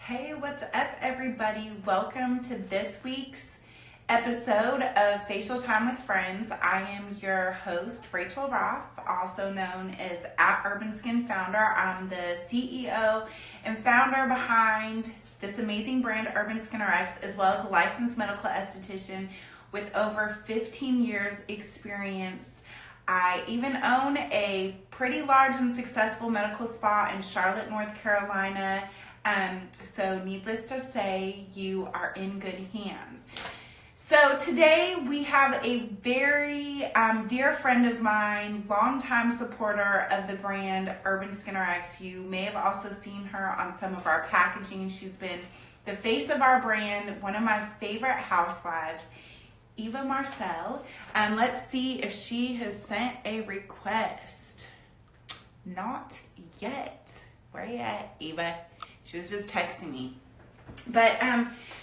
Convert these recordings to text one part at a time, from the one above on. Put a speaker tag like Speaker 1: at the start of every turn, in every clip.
Speaker 1: Hey, what's up, everybody? Welcome to this week's episode of Facial Time with Friends. I am your host, Rachel Roff, also known as Urban Skin Founder. I'm the CEO and founder behind this amazing brand, Urban Skin RX, as well as a licensed medical esthetician with over 15 years experience. I even own a pretty large and successful medical spa in Charlotte, North Carolina. So needless to say, you are in good hands. So today we have a very dear friend of mine, longtime supporter of the brand Urban Skin RX. You may have also seen her on some of our packaging. She's been the face of our brand, one of my favorite housewives, Eva Marcille. Let's see if she has sent a request. Not yet. Where you at, Eva? She was just texting me. But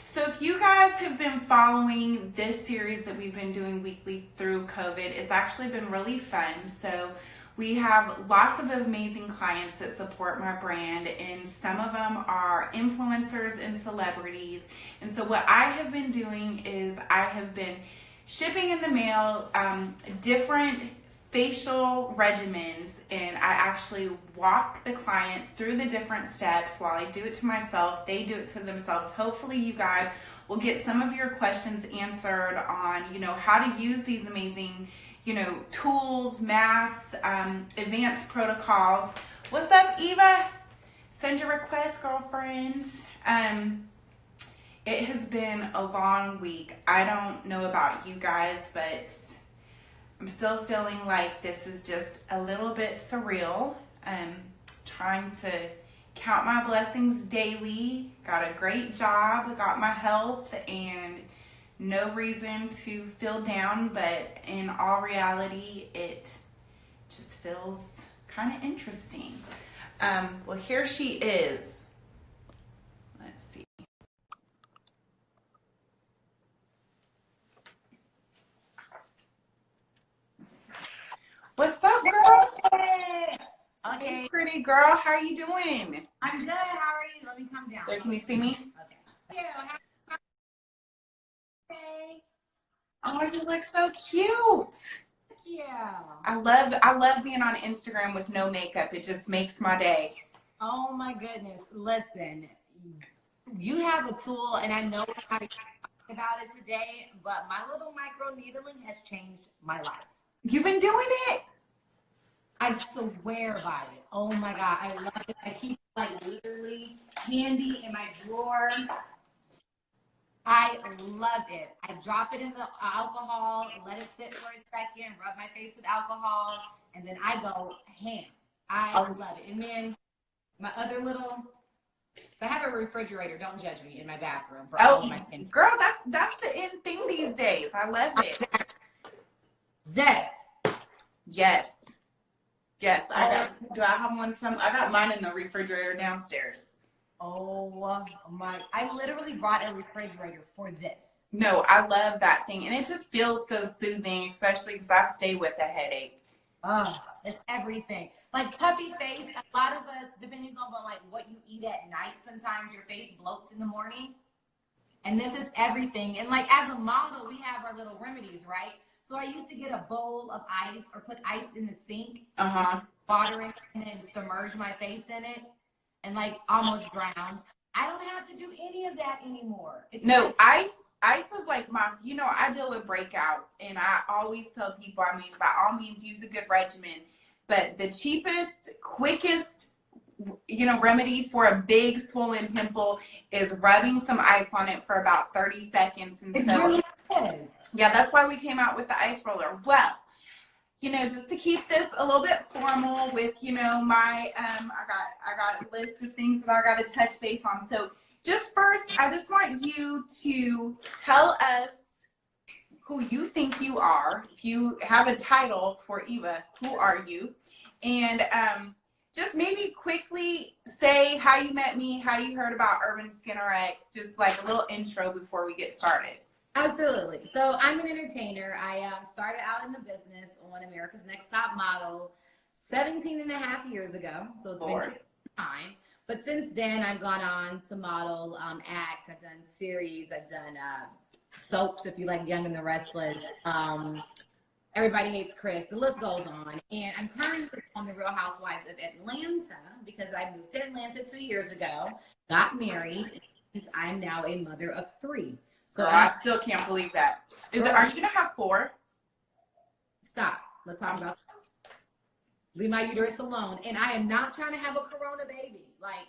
Speaker 1: so if you guys have been following this series that we've been doing weekly through COVID, it's actually been really fun. So we have lots of amazing clients that support my brand, and some of them are influencers and celebrities. And so what I have been doing is I have been shipping in the mail different facial regimens, and I actually walk the client through the different steps. While I do it to myself, they do it to themselves. Hopefully you guys will get some of your questions answered on, how to use these amazing, tools, masks, advanced protocols. What's up, Eva? Send your request, girlfriends. It has been a long week. I don't know about you guys, but I'm still feeling like this is just a little bit surreal. Trying to count my blessings daily. Got a great job, got my health, and no reason to feel down, but in all reality, it just feels kind of interesting. Well, here she is. Let's see. What's up, girl?
Speaker 2: Okay.
Speaker 1: Hey, pretty girl. How are you doing?
Speaker 2: I'm good. How are you? Let me come down.
Speaker 1: There, can you see me?
Speaker 2: Okay. Hey.
Speaker 1: Oh, you look so cute.
Speaker 2: Yeah.
Speaker 1: I love being on Instagram with no makeup. It just makes my day.
Speaker 2: Oh my goodness. Listen, you have a tool, and I know how to talk about it today, but my little micro needling has changed my life.
Speaker 1: You've been doing it?
Speaker 2: I swear by it. Oh my God. I love it. I keep it literally handy in my drawer. I love it. I drop it in the alcohol, let it sit for a second, rub my face with alcohol, and then I go ham. I love it. And then my other little, I have a refrigerator, don't judge me, in my bathroom for all of my skin.
Speaker 1: Girl, that's the in thing these days. I love it. Yes. Do I have one I got mine in the refrigerator downstairs.
Speaker 2: Oh my, I literally brought a refrigerator for this.
Speaker 1: No, I love that thing. And it just feels so soothing, especially because I stay with a headache.
Speaker 2: Oh, it's everything. Like puppy face, a lot of us, depending on what you eat at night, sometimes your face bloats in the morning. And this is everything. And as a model, we have our little remedies, right? So I used to get a bowl of ice or put ice in the sink, water it, and then submerge my face in it and almost drown. I don't have to do any of that anymore.
Speaker 1: Ice is like I deal with breakouts, and I always tell people, by all means, use a good regimen. But the cheapest, quickest, remedy for a big swollen pimple is rubbing some ice on it for about 30 seconds. And so, yeah, that's why we came out with the ice roller. Well, just to keep this a little bit formal with, my, I got a list of things that I got to touch base on. So just first, I just want you to tell us who you think you are. If you have a title for Eva, who are you? And just maybe quickly say how you met me, how you heard about Urban Skin RX, just a little intro before we get started.
Speaker 2: Absolutely. So I'm an entertainer. I started out in the business on America's Next Top Model 17 and a half years ago. So it's been time. But since then, I've gone on to model acts. I've done series. I've done soaps, if you like Young and the Restless. Everybody Hates Chris. The list goes on. And I'm currently on The Real Housewives of Atlanta because I moved to Atlanta 2 years ago, got married, and I'm now a mother of 3. So
Speaker 1: I still can't believe that. Are you going to have 4?
Speaker 2: Stop. Let's talk about leave my uterus alone. And I am not trying to have a corona baby. Like,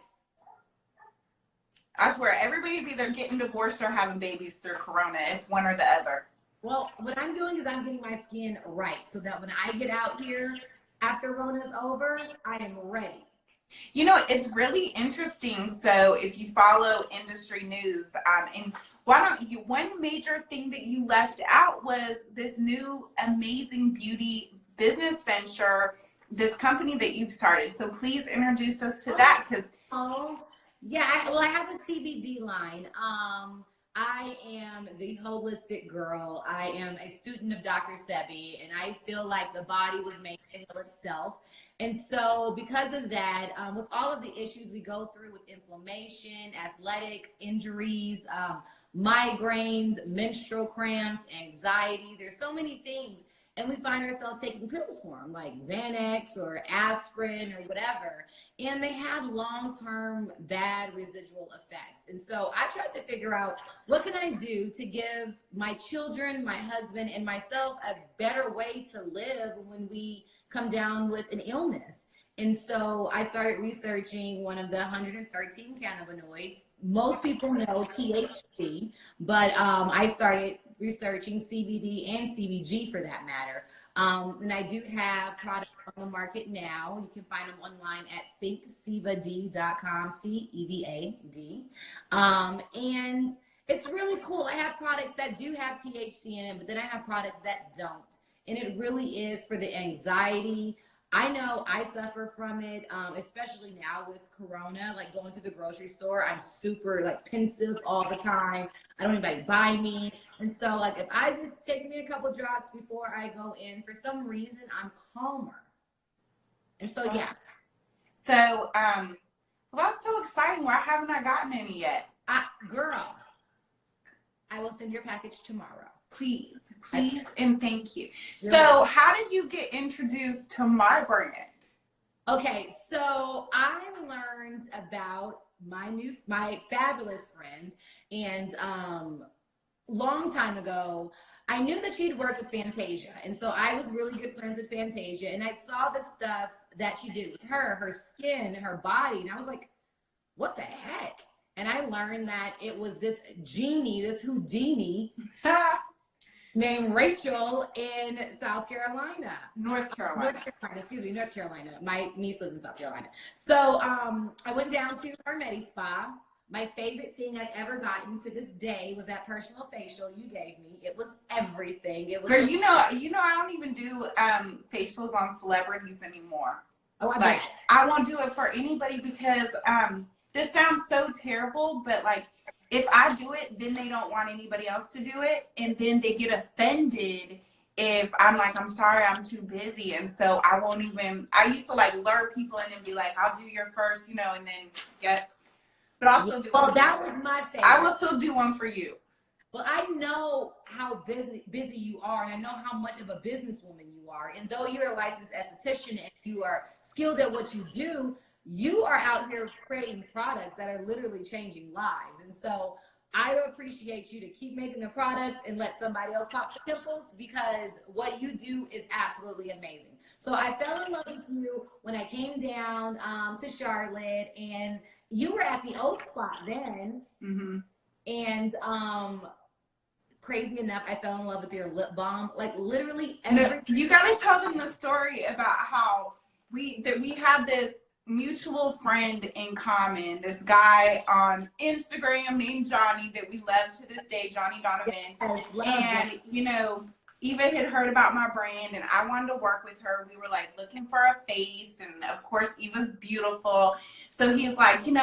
Speaker 1: I swear, everybody's either getting divorced or having babies through corona. It's one or the other.
Speaker 2: Well, what I'm doing is I'm getting my skin right so that when I get out here after Rona's over, I am ready.
Speaker 1: You know, it's really interesting. So if you follow industry news, and why don't you, one major thing that you left out was this new amazing beauty business venture, this company that you've started. So please introduce us to that.
Speaker 2: Yeah, I have a CBD line. I am the holistic girl. I am a student of Dr. Sebi, and I feel like the body was made to heal itself. And so because of that, with all of the issues we go through with inflammation, athletic injuries, migraines, menstrual cramps, anxiety, there's so many things. And we find ourselves taking pills for them, like Xanax or aspirin or whatever. And they have long-term bad residual effects. And so I tried to figure out, what can I do to give my children, my husband, and myself a better way to live when we come down with an illness? And so I started researching one of the 113 cannabinoids. Most people know THC, but I started researching CBD and CBG for that matter. And I do have products on the market now. You can find them online at thinkcbd.com, CEVAD. And it's really cool. I have products that do have THC in it, but then I have products that don't. And it really is for the anxiety. I know I suffer from it, especially now with Corona, like going to the grocery store, I'm super like pensive all the time. I don't anybody buy me. And so like, if I just take me a couple drops before I go in, for some reason, I'm calmer. And so, yeah.
Speaker 1: So, well, that's so exciting. Why haven't I gotten any yet?
Speaker 2: Girl, I will send your package tomorrow.
Speaker 1: Please, and thank you. So how did you get introduced to my brand?
Speaker 2: Okay, so I learned about my fabulous friend, and long time ago, I knew that she'd worked with Fantasia, and so I was really good friends with Fantasia, and I saw the stuff that she did with her skin, her body, and I was like, what the heck? And I learned that it was this genie, this Houdini, named Rachel in North Carolina. North Carolina. My niece lives in South Carolina. So I went down to her Medi Spa. My favorite thing I'd ever gotten to this day was that personal facial you gave me. It was everything. It was.
Speaker 1: Girl, you know, I don't even do facials on celebrities anymore.
Speaker 2: Oh, I bet.
Speaker 1: I won't do it for anybody because this sounds so terrible, but like, if I do it, then they don't want anybody else to do it. And then they get offended if I'm like, I'm sorry, I'm too busy. And so I won't even, I used to like lure people in and be like, I'll do your first, and then get, but I'll still do one.
Speaker 2: Oh, that was my favorite.
Speaker 1: I will still do one for you.
Speaker 2: Well, I know how busy you are, and I know how much of a businesswoman you are. And though you're a licensed esthetician and you are skilled at what you do, you are out here creating products that are literally changing lives. And so I appreciate you to keep making the products and let somebody else pop the pimples, because what you do is absolutely amazing. So I fell in love with you when I came down to Charlotte, and you were at the old spot then. Mm-hmm. And crazy enough, I fell in love with your lip balm. Like literally everything.
Speaker 1: You gotta tell them the story about how we had this mutual friend in common, this guy on Instagram named Johnny that we love to this day, Johnny Donovan. Yes, and Eva had heard about my brand and I wanted to work with her. We were like looking for a face, and of course Eva's beautiful. So he's like, we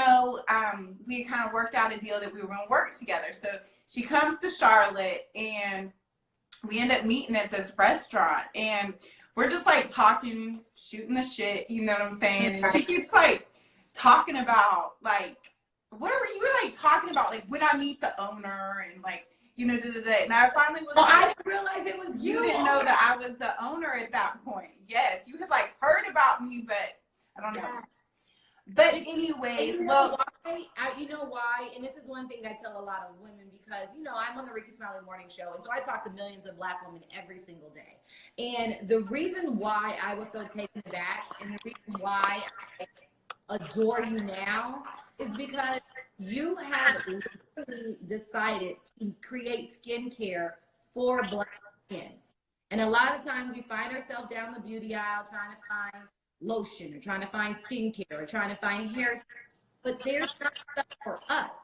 Speaker 1: kind of worked out a deal that we were gonna work together. So she comes to Charlotte and we end up meeting at this restaurant, and we're just like talking, shooting the shit, you know what I'm saying? And she keeps like talking about like, what were you like talking about? Like when I meet the owner and like, you know, and I finally was like,
Speaker 2: I didn't realize it was you.
Speaker 1: You didn't know that I was the owner at that point. Yes, you had like heard about me, but I don't know.
Speaker 2: Yeah.
Speaker 1: But anyways,
Speaker 2: you know why? You know why? And this is one thing I tell a lot of women because, you know, I'm on the Ricky Smiley Morning Show. And so I talk to millions of Black women every single day. And the reason why I was so taken aback and the reason why I adore you now is because you have literally decided to create skincare for Black skin. And a lot of times we find ourselves down the beauty aisle trying to find lotion or trying to find skincare or trying to find hair, but there's not stuff for us.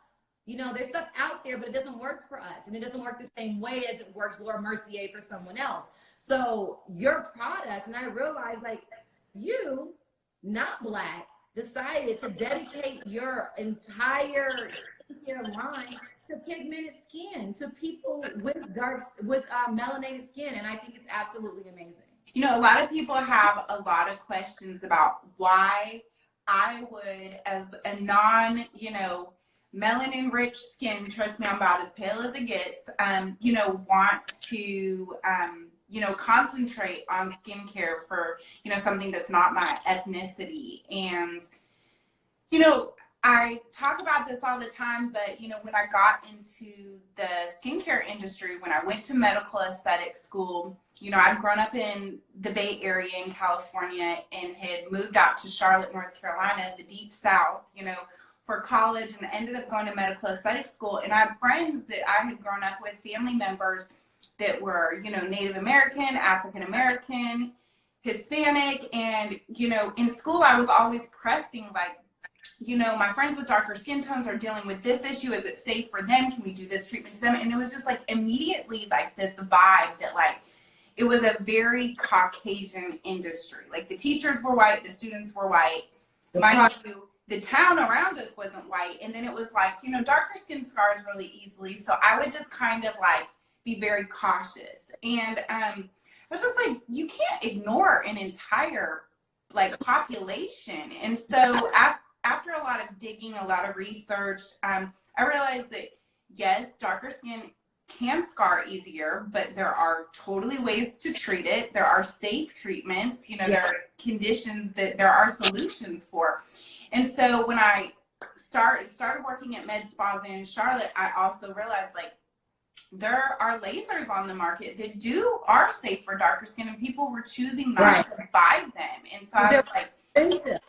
Speaker 2: You know, there's stuff out there, but it doesn't work for us, and it doesn't work the same way as it works Laura Mercier for someone else. So your product, and I realized like you, not Black, decided to dedicate your entire skincare line to pigmented skin, to people with melanated skin, and I think it's absolutely amazing.
Speaker 1: You know, a lot of people have a lot of questions about why I would, as a non, you know, melanin rich skin, trust me, I'm about as pale as it gets, you know, want to, you know, concentrate on skincare for, you know, something that's not my ethnicity. And, you know, I talk about this all the time, but, you know, when I got into the skincare industry, when I went to medical aesthetic school, you know, I'd grown up in the Bay Area in California and had moved out to Charlotte, North Carolina, the deep South, you know, for college, and ended up going to medical aesthetic school. And I had friends that I had grown up with, family members that were, you know, Native American, African American, Hispanic. And, you know, in school, I was always pressing, like, you know, my friends with darker skin tones are dealing with this issue. Is it safe for them? Can we do this treatment to them? And it was just like immediately like this vibe that like, it was a very Caucasian industry. Like the teachers were white, the students were white. Mind you, the town around us wasn't white. And then it was like, you know, darker skin scars really easily. So I would just kind of like be very cautious. And I was just like, you can't ignore an entire like population. And so after a lot of digging, a lot of research, I realized that yes, darker skin can scar easier, but there are totally ways to treat it. There are safe treatments, you know, there are conditions that there are solutions for. And so when I started working at med spas in Charlotte, I also realized like there are lasers on the market that are safe for darker skin, and people were choosing not to buy them. And so I was like,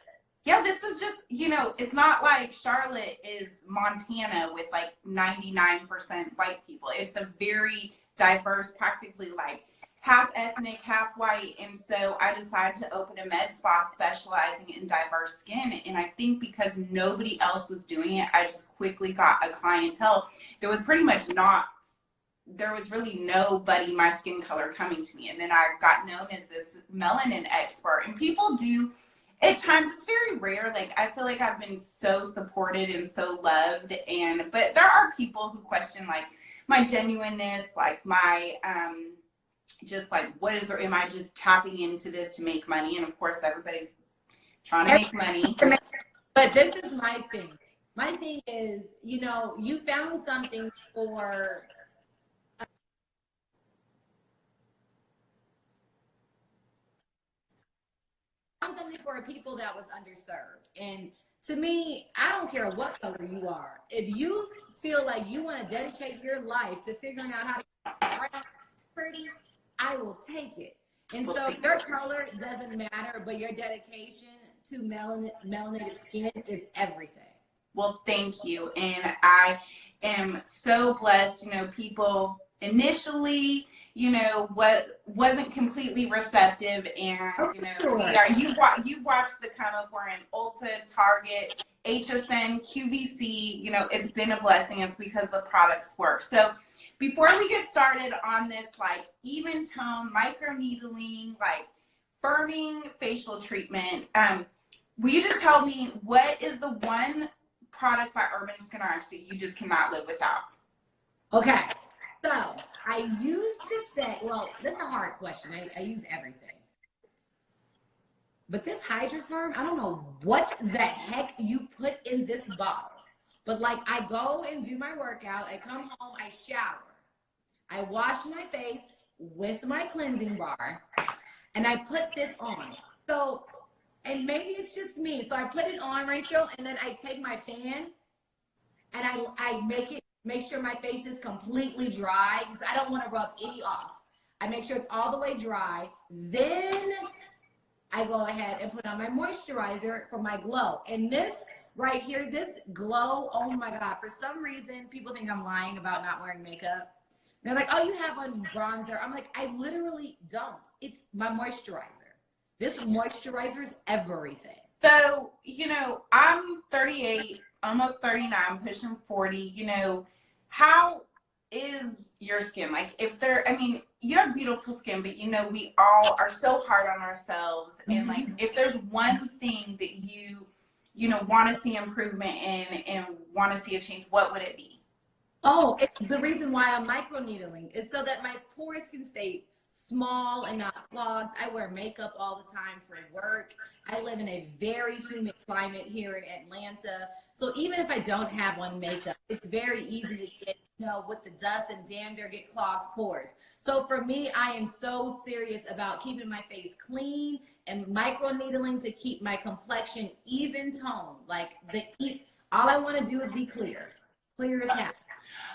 Speaker 1: yeah, this is just, you know, it's not like Charlotte is Montana with like 99% white people. It's a very diverse, practically like half ethnic, half white. And so I decided to open a med spa specializing in diverse skin. And I think because nobody else was doing it, I just quickly got a clientele. There was really nobody my skin color coming to me. And then I got known as this melanin expert. And people do, at times, it's very rare. Like, I feel like I've been so supported and so loved. But there are people who question, like, my genuineness, like, my, just like, am I just tapping into this to make money? And of course, everybody's trying to make money.
Speaker 2: But this is my thing. My thing is, you know, you found something for people that was underserved. And to me, I don't care what color you are. If you feel like you want to dedicate your life to figuring out how to be pretty, I will take it. And so your color doesn't matter, but your dedication to melanated skin is everything.
Speaker 1: Well, thank you. And I am so blessed, you know, people initially, you know, what wasn't completely receptive, and you know, you've watched the come up. We're in Ulta, Target, HSN, QVC. You know, it's been a blessing. It's because the products work. So before we get started on this, like even tone, micro needling, like firming facial treatment, will you just tell me what is the one product by Urban Skin Rx that you just cannot live without?
Speaker 2: Okay. So I used to say, well, this is a hard question. I use everything. But this Hydra Firm, I don't know what the heck you put in this bottle. But like, I go and do my workout, I come home, I shower, I wash my face with my cleansing bar, and I put this on. So, and maybe it's just me. So I put it on, Rachel, and then I take my fan and I make sure my face is completely dry because I don't want to rub any off. I make sure it's all the way dry. Then I go ahead and put on my moisturizer for my glow. And this right here, this glow, oh my God, for some reason, people think I'm lying about not wearing makeup. They're like, oh, you have on bronzer. I'm like, I literally don't. It's my moisturizer. This moisturizer is everything.
Speaker 1: So, I'm 38, almost 39, pushing 40. How is your skin? Like, you have beautiful skin, but we all are so hard on ourselves. And like, if there's one thing that you want to see improvement in and want to see a change, what would it be?
Speaker 2: Oh, the reason why I'm microneedling is so that my pores can stay small and not clogged. I wear makeup all the time for work. I live in a very humid climate here in Atlanta. So even if I don't have on makeup, it's very easy to get, with the dust and dander, get clogged pores. So for me, I am so serious about keeping my face clean and microneedling to keep my complexion even toned. Like all I want to do is be clear as hell.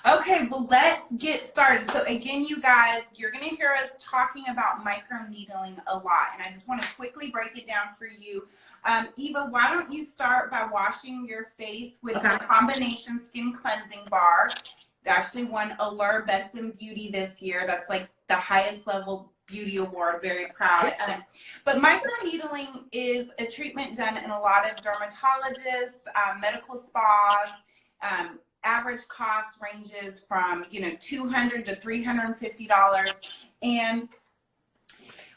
Speaker 1: Okay, well, let's get started. So again, you guys, you're going to hear us talking about microneedling a lot, and I just want to quickly break it down for you. Eva, why don't you start by washing your face with the combination skin cleansing bar. They actually won Allure Best in Beauty this year. That's like the highest level beauty award. Very proud. But microneedling is a treatment done in a lot of dermatologists, medical spas. Average cost ranges from $200 to $350, and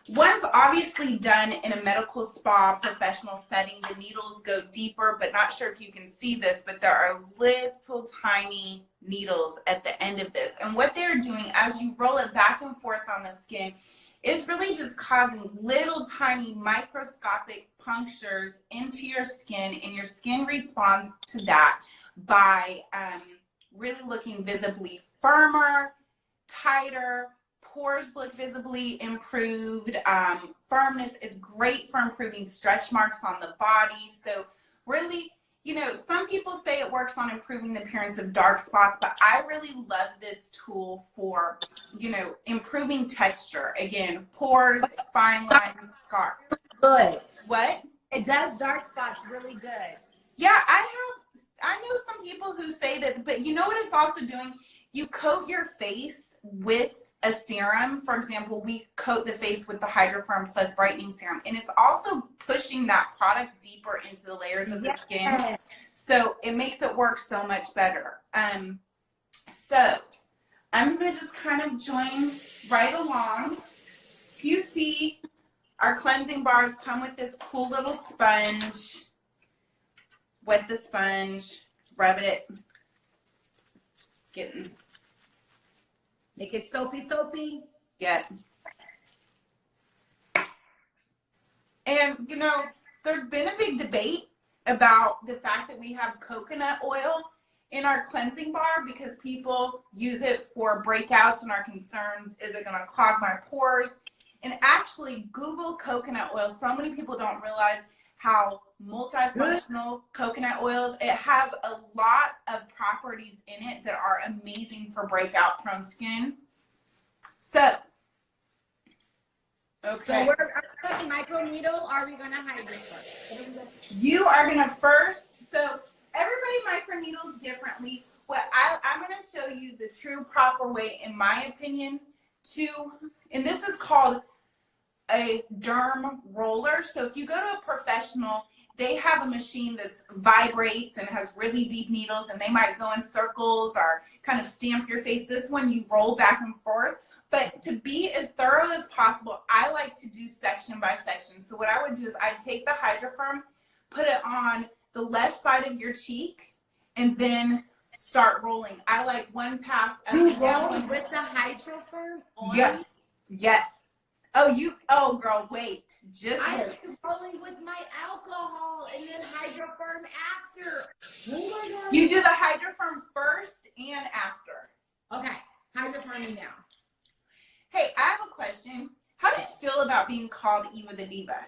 Speaker 1: once obviously done in a medical spa professional setting, the needles go deeper. But not sure if you can see this, but there are little tiny needles at the end of this, and what they're doing as you roll it back and forth on the skin is really just causing little tiny microscopic punctures into your skin, and your skin responds to that by really looking visibly firmer, tighter, pores look visibly improved, firmness is great for improving stretch marks on the body. So really, some people say it works on improving the appearance of dark spots, but I really love this tool for, improving texture. Again, pores, fine lines, scars.
Speaker 2: Good.
Speaker 1: What?
Speaker 2: It does dark spots really good.
Speaker 1: Yeah, I know some people who say that, but you know what it's also doing? You coat your face with a serum. For example, we coat the face with the Hydra Firm Plus Brightening Serum, and it's also pushing that product deeper into the layers of the skin. So it makes it work so much better. So I'm going to just kind of join right along. You see our cleansing bars come with this cool little sponge. Wet the sponge, rub it,
Speaker 2: make it soapy.
Speaker 1: Yeah. And there's been a big debate about the fact that we have coconut oil in our cleansing bar because people use it for breakouts and are concerned, is it going to clog my pores? And actually, Google coconut oil. So many people don't realize how multifunctional coconut oils. It has a lot of properties in it that are amazing for breakout prone skin. So, okay.
Speaker 2: So we're going to microneedle, or are we going to Hydra first?
Speaker 1: You are going to first. So everybody microneedles differently. I'm going to show you the true proper way, in my opinion, and this is called a derm roller. So if you go to a professional, they have a machine that vibrates and has really deep needles, and they might go in circles or kind of stamp your face. This one you roll back and forth. But to be as thorough as possible, I like to do section by section. So what I would do is I'd take the Hydra Firm, put it on the left side of your cheek, and then start rolling. I like one pass.
Speaker 2: You roll with the Hydra Firm on?
Speaker 1: Yeah. Oh, girl, wait.
Speaker 2: I was rolling with my alcohol and then Hydra Firm after. Oh my God.
Speaker 1: You do the Hydra Firm first and after.
Speaker 2: Okay, Hydra Firming now.
Speaker 1: Hey, I have a question. How do you feel about being called Eva the Diva?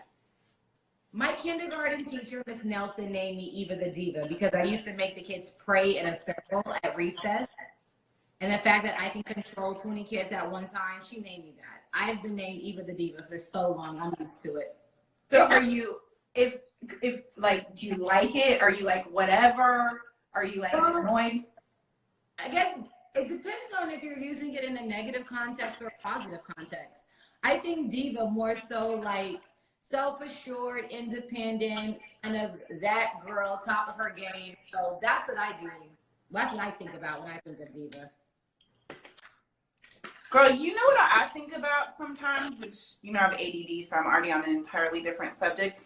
Speaker 2: My kindergarten teacher, Miss Nelson, named me Eva the Diva because I used to make the kids pray in a circle at recess. And the fact that I can control 20 kids at one time, she named me that. I have been named Eva the Diva for so long. I'm used to it.
Speaker 1: So are you, if like, do you like it? Are you like, whatever? Are you like annoyed?
Speaker 2: I guess it depends on if you're using it in a negative context or a positive context. I think diva more so like self-assured, independent, kind of that girl, top of her game. So that's what I do. That's what I think about when I think of diva.
Speaker 1: Girl, you know what I think about sometimes, which, you know, I have ADD, so I'm already on an entirely different subject,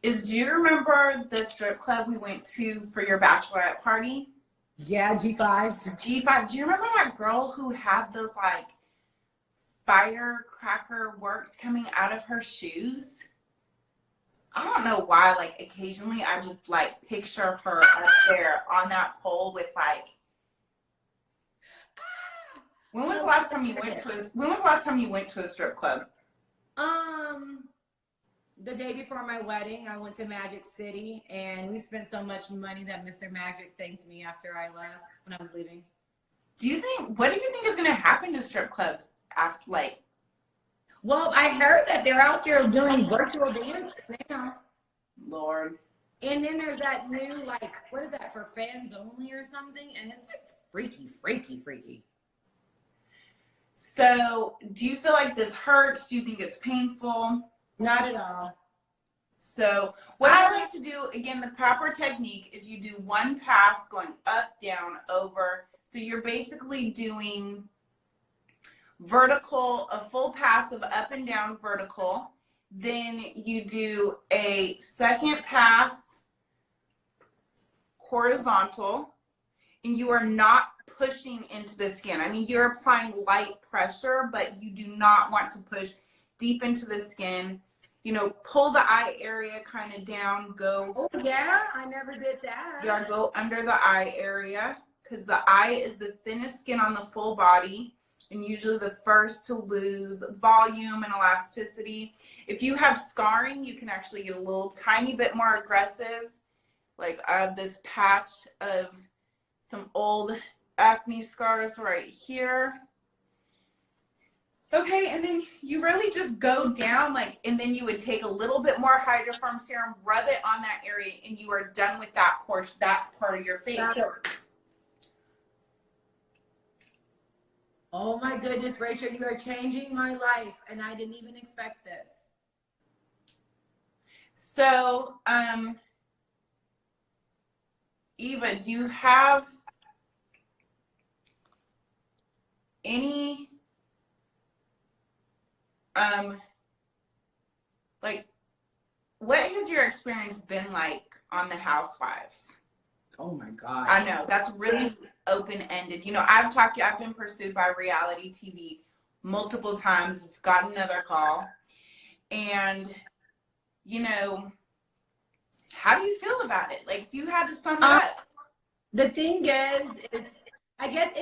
Speaker 1: is do you remember the strip club we went to for your bachelorette party?
Speaker 2: Yeah, G5.
Speaker 1: G5. Do you remember that girl who had those, like, firecracker works coming out of her shoes? I don't know why, like, occasionally I just, like, picture her up there on that pole with, like, when was the last time you went to a strip club?
Speaker 2: The day before my wedding, I went to Magic City, and we spent so much money that Mr. Magic thanked me after I left, when I was leaving.
Speaker 1: What do you think is going to happen to strip clubs after, like?
Speaker 2: Well, I heard that they're out there doing virtual dances now.
Speaker 1: Lord.
Speaker 2: And then there's that new, like, what is that, for fans only or something? And it's like freaky, freaky, freaky.
Speaker 1: So, do you feel like this hurts? Do you think it's painful?
Speaker 2: Not at all.
Speaker 1: So, what I like to do, again, the proper technique is you do one pass going up, down, over. So, you're basically doing vertical, a full pass of up and down vertical. Then you do a second pass horizontal, and you are not pushing into the skin. I mean, you're applying light pressure, but you do not want to push deep into the skin. You know, pull the eye area kind of down, go.
Speaker 2: Oh, yeah? I never did that.
Speaker 1: Yeah, go under the eye area, because the eye is the thinnest skin on the full body, and usually the first to lose volume and elasticity. If you have scarring, you can actually get a little tiny bit more aggressive. Like I have this patch of some old acne scars right here. Okay, and then you really just go down, like, and then you would take a little bit more Hydra Firm serum, rub it on that area, and you are done with that portion. That's part of your face.
Speaker 2: Oh my goodness, Rachel, you are changing my life, and I didn't even expect this.
Speaker 1: So, Eva, do you have any like, what has your experience been like on the Housewives?
Speaker 2: Oh my God.
Speaker 1: I know that's really open-ended. You know, I've been pursued by reality TV multiple times, just got another call. And, you know, how do you feel about it? Like, if you had to sum it up.
Speaker 2: The thing is I guess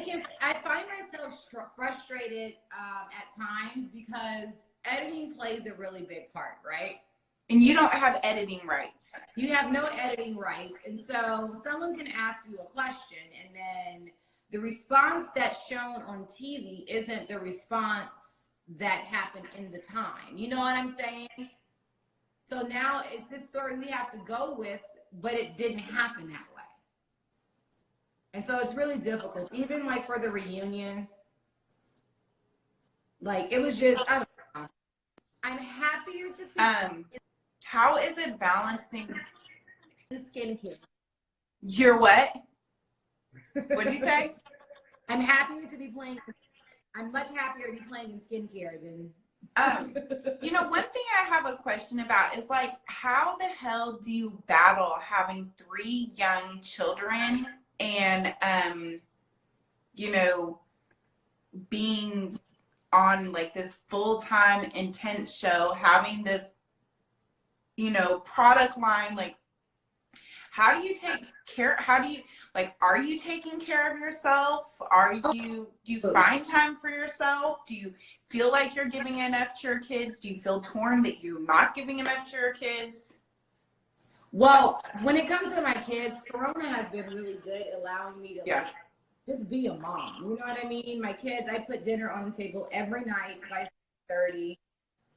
Speaker 2: I find myself frustrated at times because editing plays a really big part, right?
Speaker 1: And you don't have editing rights.
Speaker 2: You have no editing rights. And so someone can ask you a question, and then the response that's shown on TV isn't the response that happened in the time. You know what I'm saying? So now it's this story we have to go with, but it didn't happen that way. And so it's really difficult. Even like for the reunion, like it was just, I don't know. I'm happier to be
Speaker 1: how is it balancing
Speaker 2: skincare?
Speaker 1: Your what? What'd you say?
Speaker 2: I'm happier to be playing. I'm much happier to be playing in skincare than.
Speaker 1: You know, one thing I have a question about is like, how the hell do you battle having 3 young children and, you know, being on like this full-time intense show, having this, you know, product line, like how do you take care, are you taking care of yourself? Do you find time for yourself? Do you feel like you're giving enough to your kids? Do you feel torn that you're not giving enough to your kids?
Speaker 2: Well, when it comes to my kids, Corona has been really good, allowing me to like, just be a mom. You know what I mean? My kids, I put dinner on the table every night by 6:30.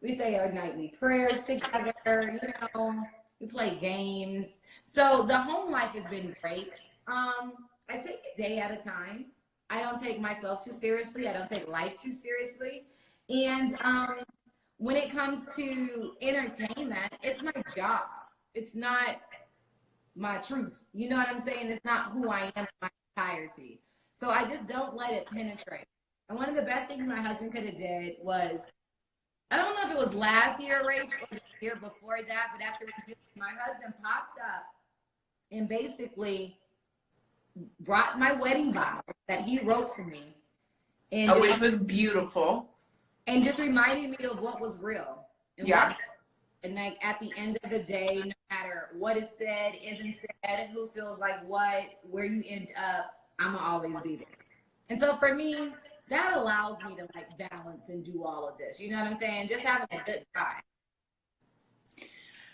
Speaker 2: We say our nightly prayers together, you know, we play games. So the home life has been great. I take a day at a time. I don't take myself too seriously. I don't take life too seriously. And when it comes to entertainment, it's my job. It's not my truth. You know what I'm saying? It's not who I am in my entirety. So I just don't let it penetrate. And one of the best things my husband could have did was, I don't know if it was last year, Rach, or the year before that, but after my husband popped up and basically brought my wedding vow that he wrote to me. And
Speaker 1: it was beautiful.
Speaker 2: And just reminded me of what was real. And and like at the end of the day, no matter what is said, isn't said, who feels like what, where you end up, I'm gonna always be there. And so for me, that allows me to like balance and do all of this. You know what I'm saying? Just having a good time.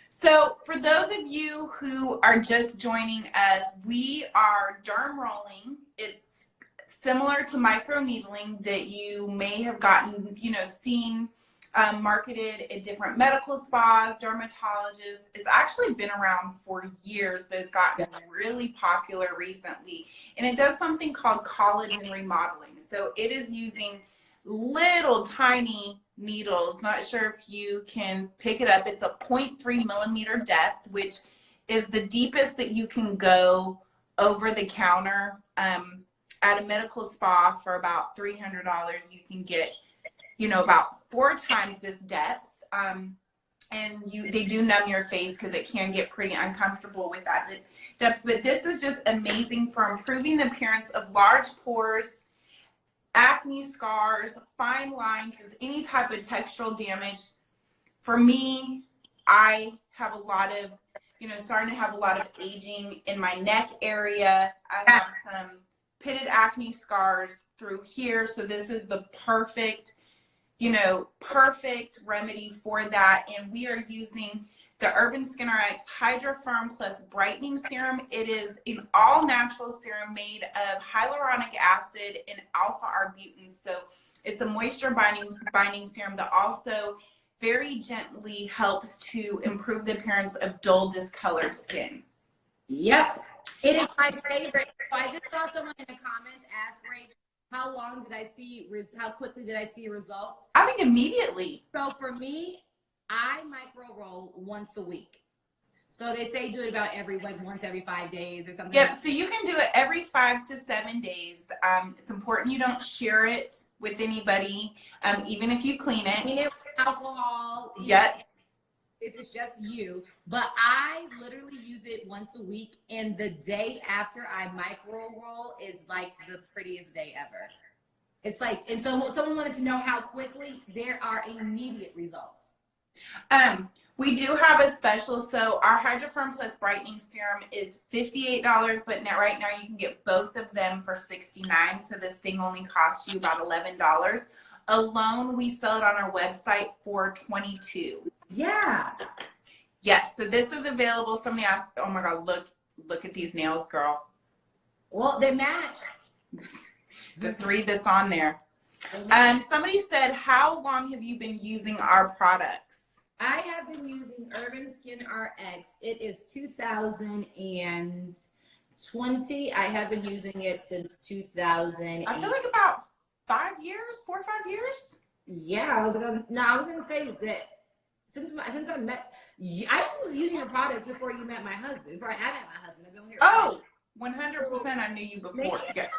Speaker 1: So for those of you who are just joining us, we are derm rolling. It's similar to microneedling that you may have gotten, you know, seen marketed at different medical spas, dermatologists. It's actually been around for years, but it's gotten really popular recently. And it does something called collagen remodeling. So it is using little tiny needles. Not sure if you can pick it up. It's a 0.3 millimeter depth, which is the deepest that you can go over the counter. At a medical spa for about $300, you can get, you know, about 4 times this depth. And they do numb your face because it can get pretty uncomfortable with that depth. But this is just amazing for improving the appearance of large pores, acne scars, fine lines, any type of textural damage. For me, I have a lot of, you know, starting to have a lot of aging in my neck area. I have some pitted acne scars through here. So this is the perfect, you know, perfect remedy for that. And we are using the Urban Skin RX Hydra Firm Plus Brightening Serum. It is an all-natural serum made of hyaluronic acid and alpha-arbutin. So it's a moisture binding serum that also very gently helps to improve the appearance of dull, discolored skin.
Speaker 2: Yep. It is my favorite. So I just saw someone in the comments ask, Rach, how quickly did I see results?
Speaker 1: I think immediately.
Speaker 2: So for me, I micro roll once a week. So they say do it about once every 5 days or something.
Speaker 1: Yep. So you can do it every 5 to 7 days. It's important you don't share it with anybody, even if you clean it.
Speaker 2: Clean it with alcohol.
Speaker 1: Yep.
Speaker 2: If it's just you. But I literally use it once a week, and the day after I micro roll is like the prettiest day ever. It's like, and so someone wanted to know how quickly. There are immediate results.
Speaker 1: We do have a special. So our Hydra Firm Plus Brightening Serum is $58, but right now you can get both of them for $69. So this thing only costs you about $11. Alone, we sell it on our website for $22.
Speaker 2: Yeah.
Speaker 1: Yes. So this is available. Somebody asked, oh my God, look at these nails, girl.
Speaker 2: Well, they match.
Speaker 1: The 3 that's on there. Somebody said, how long have you been using our products?
Speaker 2: I have been using Urban Skin RX. It is 2020. I have been using it since 2000.
Speaker 1: I feel like about 5 years, 4 or 5 years.
Speaker 2: Yeah, I was gonna say that since I met, I was using your products before you met my husband. Before I met my husband, I've been here.
Speaker 1: Oh, 100%. I knew you before. Yeah.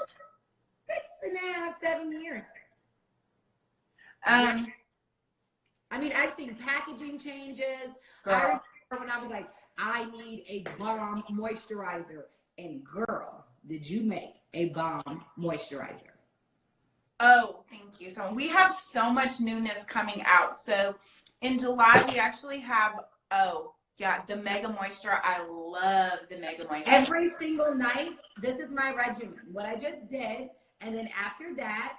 Speaker 2: 6.5, 7 years. I mean, I've seen packaging changes.
Speaker 1: Girl.
Speaker 2: I remember when I was like, I need a bomb moisturizer. And girl, did you make a bomb moisturizer?
Speaker 1: Oh, thank you. So we have so much newness coming out. So in July, we actually have, oh, yeah, the Mega Moisture. I love the Mega Moisture.
Speaker 2: Every single night, this is my regimen. What I just did, and then after that,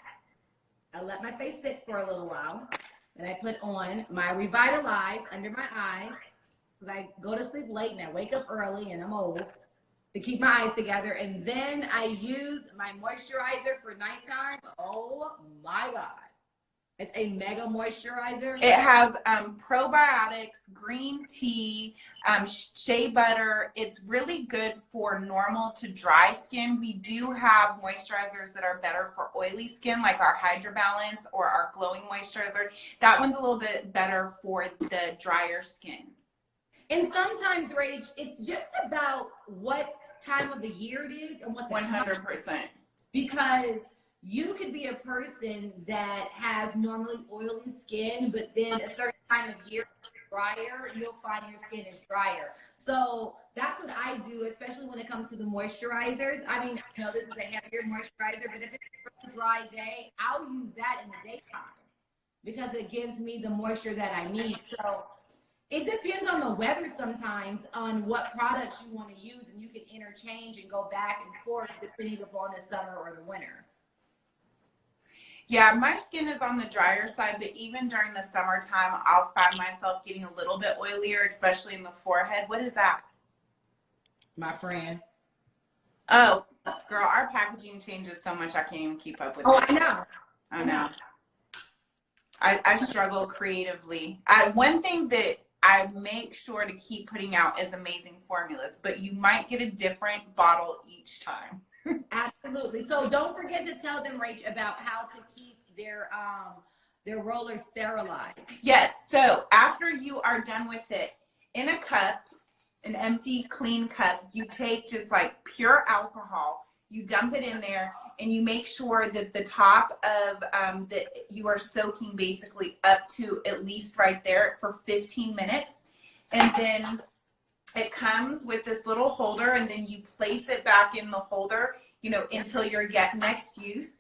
Speaker 2: I let my face sit for a little while, and I put on my Revitalize under my eyes, because I go to sleep late and I wake up early and I'm old, to keep my eyes together. And then I use my moisturizer for nighttime. Oh my God. It's a mega moisturizer.
Speaker 1: It has probiotics, green tea, shea butter. It's really good for normal to dry skin. We do have moisturizers that are better for oily skin, like our Hydra Balance or our glowing moisturizer. That one's a little bit better for the drier skin.
Speaker 2: And sometimes, Rach, it's just about what time of the year it is and what the
Speaker 1: 100%.
Speaker 2: Because you could be a person that has normally oily skin, but then a certain time of year drier, you'll find your skin is drier. So that's what I do, especially when it comes to the moisturizers. I mean, I know this is a heavier moisturizer, but if it's a dry day, I'll use that in the daytime because it gives me the moisture that I need. So it depends on the weather sometimes on what products you want to use, and you can interchange and go back and forth depending upon the summer or the winter.
Speaker 1: Yeah, my skin is on the drier side, but even during the summertime, I'll find myself getting a little bit oilier, especially in the forehead. What is that?
Speaker 2: My friend.
Speaker 1: Oh, girl, our packaging changes so much I can't even keep up with it.
Speaker 2: Oh, I know.
Speaker 1: I know. I struggle creatively. One thing that I make sure to keep putting out is amazing formulas, but you might get a different bottle each time.
Speaker 2: Absolutely. So don't forget to tell them, Rach, about how to keep their rollers sterilized.
Speaker 1: Yes. So after you are done with it, in a cup, an empty, clean cup, you take just like pure alcohol, you dump it in there, and you make sure that the top of that you are soaking basically up to at least right there for 15 minutes. And then it comes with this little holder, and then you place it back in the holder, you know, until your next use.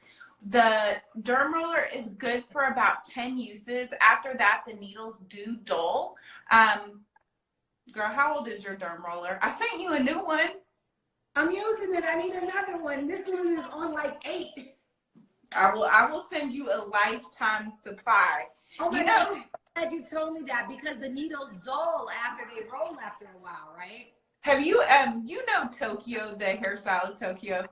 Speaker 1: The derm roller is good for about 10 uses. After that, the needles do dull. Girl, how old is your derm roller? I sent you a new one.
Speaker 2: I'm using it. I need another one. This one is on like 8.
Speaker 1: I will send you a lifetime supply.
Speaker 2: Oh my God. Glad you told me that, because the needles dull after they roll after a while, right?
Speaker 1: Have you you know Tokyo, the hairstylist Tokyo?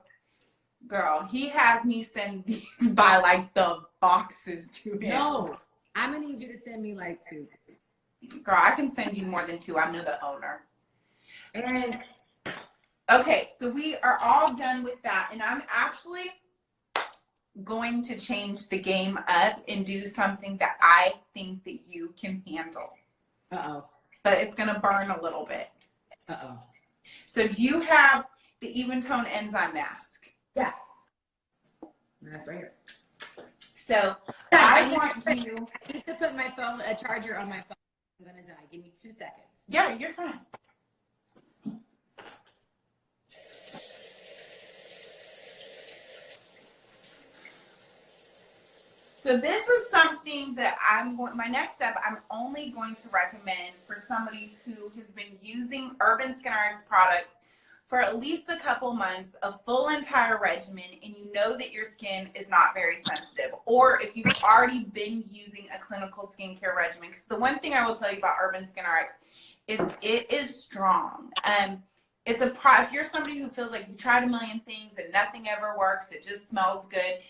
Speaker 1: Girl, he has me send these by like the boxes to him.
Speaker 2: No, I'm gonna need you to send me like 2.
Speaker 1: Girl, I can send you more than 2. I'm the owner.
Speaker 2: And
Speaker 1: okay, so we are all done with that, and I'm actually going to change the game up and do something that I think that you can handle.
Speaker 2: Uh-oh.
Speaker 1: But it's gonna burn a little bit.
Speaker 2: Uh-oh.
Speaker 1: So do you have the Even Tone Enzyme mask?
Speaker 2: Yeah. That's right here.
Speaker 1: So I want you.
Speaker 2: I need to put my phone, a charger on my phone. I'm gonna die. Give me 2 seconds.
Speaker 1: Yeah, you're fine. So this is something that my next step, I'm only going to recommend for somebody who has been using Urban Skin Artist products for at least a couple months, a full entire regimen, and you know that your skin is not very sensitive, or if you've already been using a clinical skincare regimen. Because the one thing I will tell you about Urban Skin Rx is it is strong. It's if you're somebody who feels like you tried a million things and nothing ever works, it just smells good,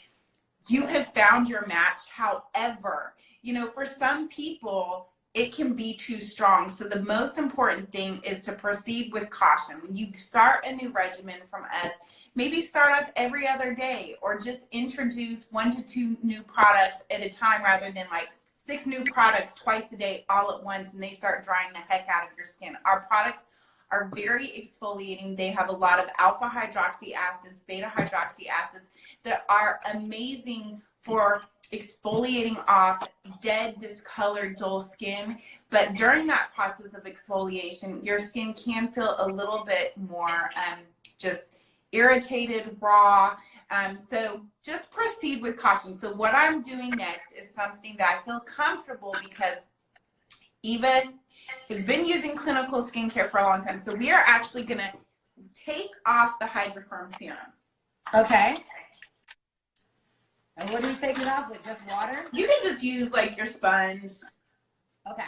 Speaker 1: you have found your match. However, you know, for some people, it can be too strong. So the most important thing is to proceed with caution. When you start a new regimen from us, maybe start off every other day, or just introduce 1 to 2 new products at a time rather than like 6 new products twice a day all at once, and they start drying the heck out of your skin. Our products are very exfoliating. They have a lot of alpha hydroxy acids, beta hydroxy acids that are amazing for exfoliating off dead, discolored, dull skin. But during that process of exfoliation, your skin can feel a little bit more just irritated, raw. So just proceed with caution. So what I'm doing next is something that I feel comfortable because Eva has been using clinical skincare for a long time. So we are actually going to take off the Hydra Serum.
Speaker 2: Okay. And what do you take it off with? Just water?
Speaker 1: You can just use like your sponge.
Speaker 2: Okay.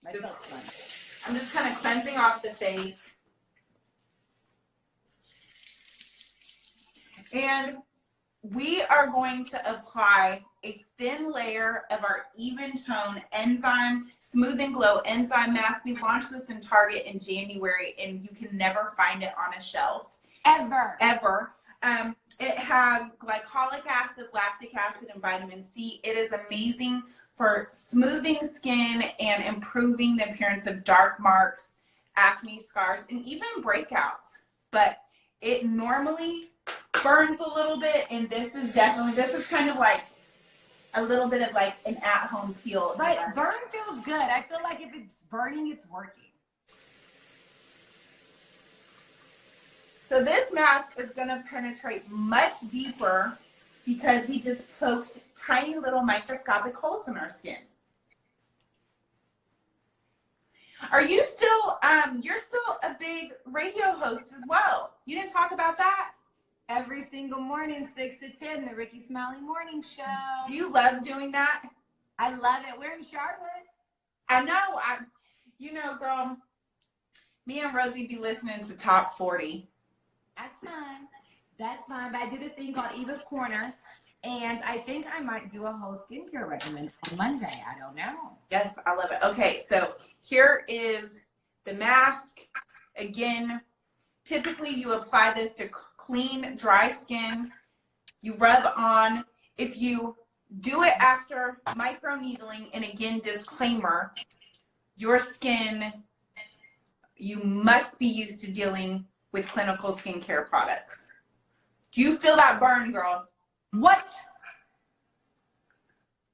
Speaker 2: My soap sponge.
Speaker 1: I'm just kind of cleansing off the face. And we are going to apply a thin layer of our Even Tone Enzyme Smooth and Glow Enzyme Mask. We launched this in Target in January, and you can never find it on a shelf.
Speaker 2: Ever.
Speaker 1: It has glycolic acid, lactic acid, and vitamin C. It is amazing for smoothing skin and improving the appearance of dark marks, acne scars, and even breakouts. But it normally burns a little bit, and this is kind of like a little bit of like an at-home peel.
Speaker 2: But burn feels good. I feel like if it's burning, it's working.
Speaker 1: So this mask is going to penetrate much deeper because we just poked tiny little microscopic holes in our skin. Are you still, you're still a big radio host as well. You didn't talk about that?
Speaker 2: Every single morning, 6 to 10, the Ricky Smiley Morning Show.
Speaker 1: Do you love doing that?
Speaker 2: I love it. We're in Charlotte.
Speaker 1: I know. You know, girl, me and Rosie be listening to Top 40.
Speaker 2: That's fine. That's fine. But I do this thing called Eva's Corner, and I think I might do a whole skincare recommend on Monday. I don't know.
Speaker 1: Yes, I love it. Okay, so here is the mask. Again, typically you apply this to clean, dry skin. You rub on. If you do it after microneedling, and again, disclaimer, your skin, you must be used to dealing with clinical skincare products. Do you feel that burn, girl?
Speaker 2: What?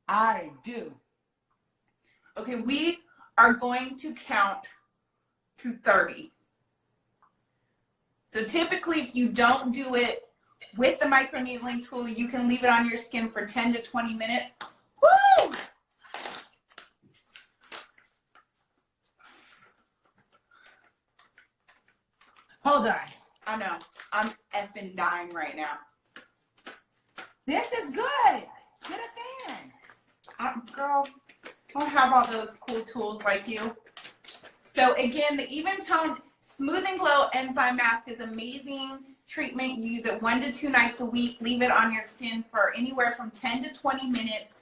Speaker 2: I do.
Speaker 1: Okay, we are going to count to 30. So typically, if you don't do it with the microneedling tool, you can leave it on your skin for 10 to 20 minutes. Woo!
Speaker 2: Hold on.
Speaker 1: I know. I'm effing dying right now.
Speaker 2: This is good. Get a fan.
Speaker 1: Girl, I don't have all those cool tools like you. So again, the Even Tone Smooth and Glow Enzyme Mask is amazing treatment. You use it 1 to 2 nights a week. Leave it on your skin for anywhere from 10 to 20 minutes.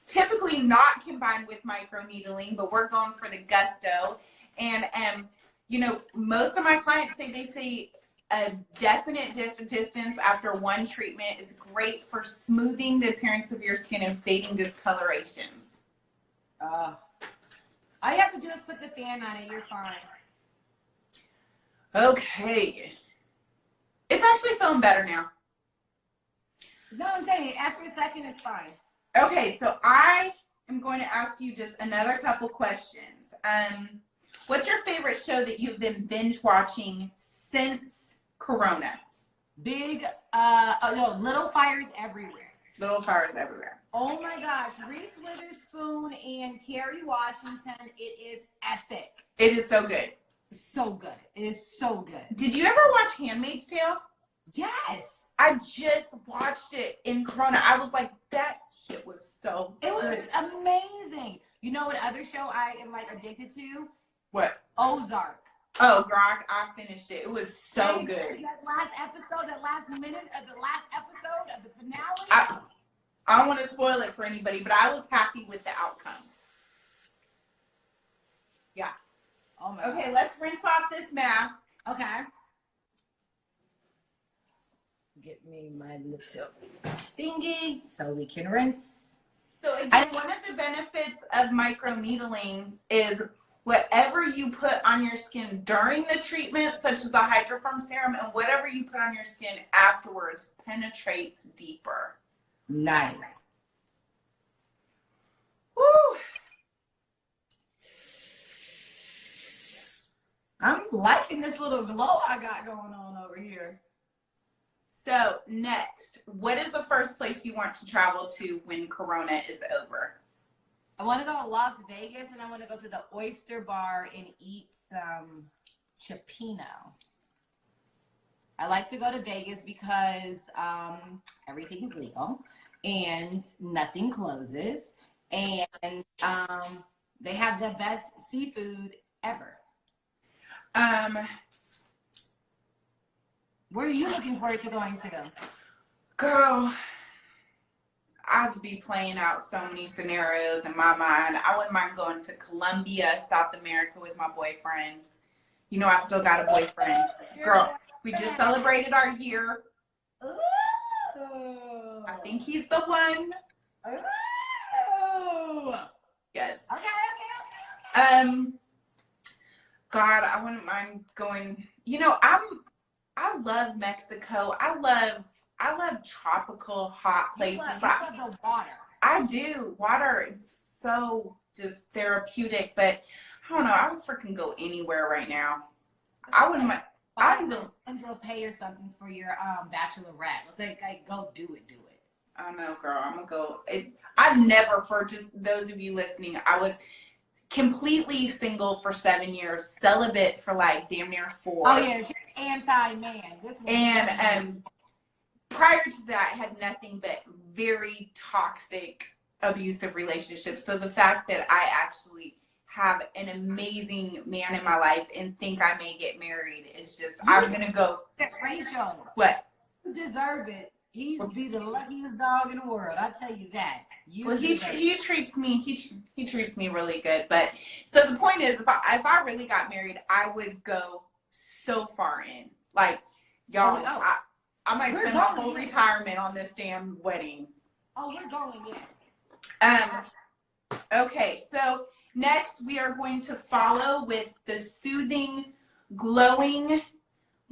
Speaker 1: Typically not combined with microneedling, but we're going for the gusto. And you know, most of my clients say they see a definite distance after one treatment. It's great for smoothing the appearance of your skin and fading discolorations.
Speaker 2: All you have to do is put the fan on it. You're fine.
Speaker 1: Okay. It's actually feeling better now.
Speaker 2: No, I'm saying after a second, it's fine.
Speaker 1: Okay, so I am going to ask you just another couple questions. What's your favorite show that you've been binge watching since Corona?
Speaker 2: Little Fires Everywhere.
Speaker 1: Little Fires Everywhere.
Speaker 2: Oh my gosh, Reese Witherspoon and Kerry Washington, it is epic.
Speaker 1: It is so good.
Speaker 2: So good. It is so good.
Speaker 1: Did you ever watch Handmaid's Tale?
Speaker 2: Yes.
Speaker 1: I just watched it in Corona. I was like, that shit was so good.
Speaker 2: It was amazing. You know what other show I am like addicted to?
Speaker 1: What?
Speaker 2: Ozark.
Speaker 1: Oh, girl, I finished it. It was so good.
Speaker 2: That last episode, that last minute of the last episode of the finale.
Speaker 1: I don't want to spoil it for anybody, but I was happy with the outcome. Yeah.
Speaker 2: Oh my God.
Speaker 1: Okay, let's rinse off this mask.
Speaker 2: Okay. Get me my little thingy so we can rinse.
Speaker 1: So again, one of the benefits of microneedling is whatever you put on your skin during the treatment, such as the Hydra Serum, and whatever you put on your skin afterwards penetrates deeper.
Speaker 2: Nice.
Speaker 1: Woo!
Speaker 2: I'm liking this little glow I got going on over here.
Speaker 1: So next, what is the first place you want to travel to when Corona is over?
Speaker 2: I want to go to Las Vegas, and I want to go to the Oyster Bar and eat some cioppino. I like to go to Vegas because everything is legal and nothing closes, and they have the best seafood ever. Where are you looking forward to going to?
Speaker 1: Girl, I'd be playing out so many scenarios in my mind. I wouldn't mind going to Colombia, South America with my boyfriend. You know, I still got a boyfriend. Girl, we just celebrated our year.
Speaker 2: Ooh.
Speaker 1: I think he's the one.
Speaker 2: Ooh.
Speaker 1: Yes.
Speaker 2: Okay.
Speaker 1: God, I wouldn't mind going. You know, I love Mexico. I love tropical hot places.
Speaker 2: You love the water.
Speaker 1: I do. Water, it's so just therapeutic, but I don't know. I would freaking go anywhere right now. I wouldn't mind. I will
Speaker 2: pay or something for your bachelorette. Let's like go do it.
Speaker 1: I know, girl. I'm gonna go. I never, for just those of you listening, I was completely single for 7 years, celibate for like damn near 4.
Speaker 2: Oh yeah, she's anti-man.
Speaker 1: And prior to that, I had nothing but very toxic, abusive relationships. So the fact that I actually have an amazing man in my life and think I may get married is just, I'm gonna go.
Speaker 2: Rachel,
Speaker 1: what?
Speaker 2: You deserve it. He'd be the luckiest dog in the world. I tell you that.
Speaker 1: Well, he treats me he treats me really good. But so the point is, if I really got married, I would go so far in. Like, y'all, I might spend my whole retirement on this damn wedding.
Speaker 2: Oh, we're going in.
Speaker 1: Okay, so next we are going to follow with the Soothing Glowing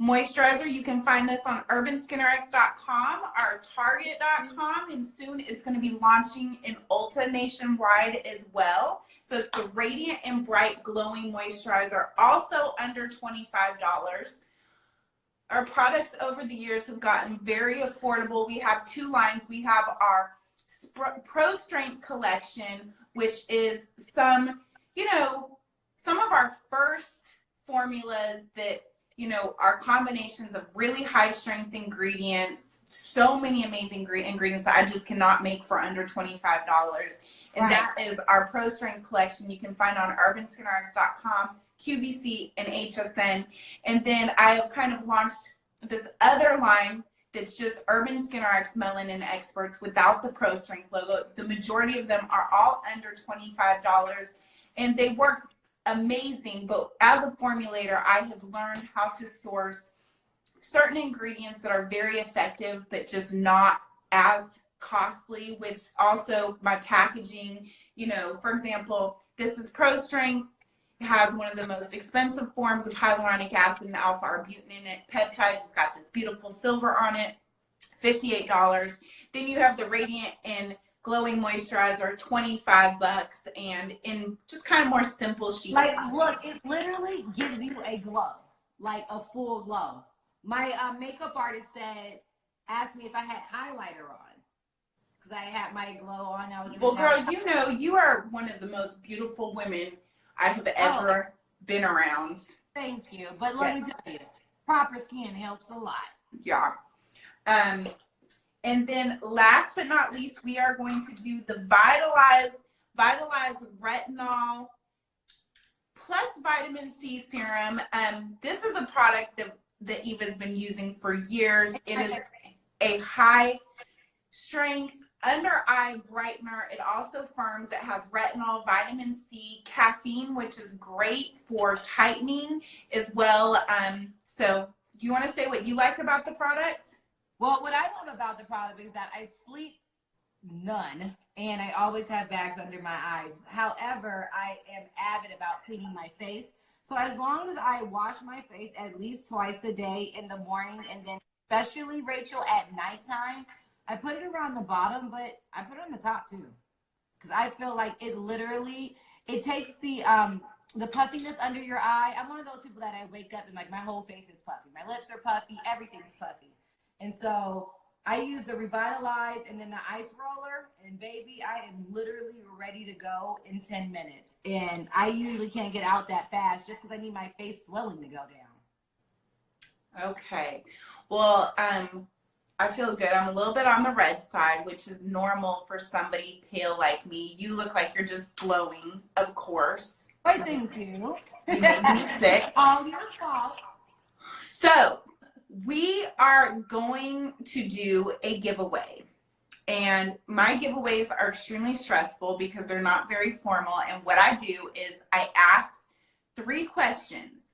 Speaker 1: Moisturizer. You can find this on urbanskinrx.com or target.com, and soon it's going to be launching in Ulta nationwide as well. So it's the Radiant and Bright Glowing Moisturizer, also under $25. Our products over the years have gotten very affordable. We have 2 lines. We have our Pro Strength collection, which is some of our first formulas that are combinations of really high strength ingredients, so many amazing ingredients that I just cannot make for under $25. And that is our Pro Strength collection. You can find on urbanskinrx.com, QVC, and HSN. And then I have kind of launched this other line that's just Urban Skin Rx Melanin Experts without the Pro Strength logo. The majority of them are all under $25, and they work amazing. But as a formulator, I have learned how to source certain ingredients that are very effective, but just not as costly, with also my packaging. For example, this is Pro Strength. It has one of the most expensive forms of hyaluronic acid and alpha-arbutin in it. Peptides, it's got this beautiful silver on it, $58. Then you have the Radiant and Glowing Moisturizer, $25, and in just kind of more simple sheets.
Speaker 2: Like, look, it literally gives you a glow, like a full glow. My makeup artist asked me if I had highlighter on, because I had my glow on.
Speaker 1: Well, girl, you are one of the most beautiful women I have ever been around.
Speaker 2: Thank you. But let me tell you, proper skin helps a lot.
Speaker 1: Yeah. And then last but not least, we are going to do the Vitalized Retinol plus Vitamin C Serum. This is a product that Eva's been using for years. It is a high strength under eye brightener. It also firms. It has retinol, vitamin C, caffeine, which is great for tightening as well. So you want to say what you like about the product?
Speaker 2: Well, what I love about the product is that I sleep none, and I always have bags under my eyes. However, I am avid about cleaning my face. So as long as I wash my face at least twice a day, in the morning, and then especially, Rachel, at nighttime, I put it around the bottom, but I put it on the top too, because I feel like it takes the puffiness under your eye. I'm one of those people that I wake up and like my whole face is puffy. My lips are puffy. Everything is puffy. And so I use the Revitalize and then the ice roller, and baby, I am literally ready to go in 10 minutes. And I usually can't get out that fast just because I need my face swelling to go down.
Speaker 1: Okay. Well, I feel good. I'm a little bit on the red side, which is normal for somebody pale like me. You look like you're just glowing, of course.
Speaker 2: I thank you.
Speaker 1: You made me sick.
Speaker 2: All your fault.
Speaker 1: So, we are going to do a giveaway. And my giveaways are extremely stressful because they're not very formal. And what I do is I ask 3 questions.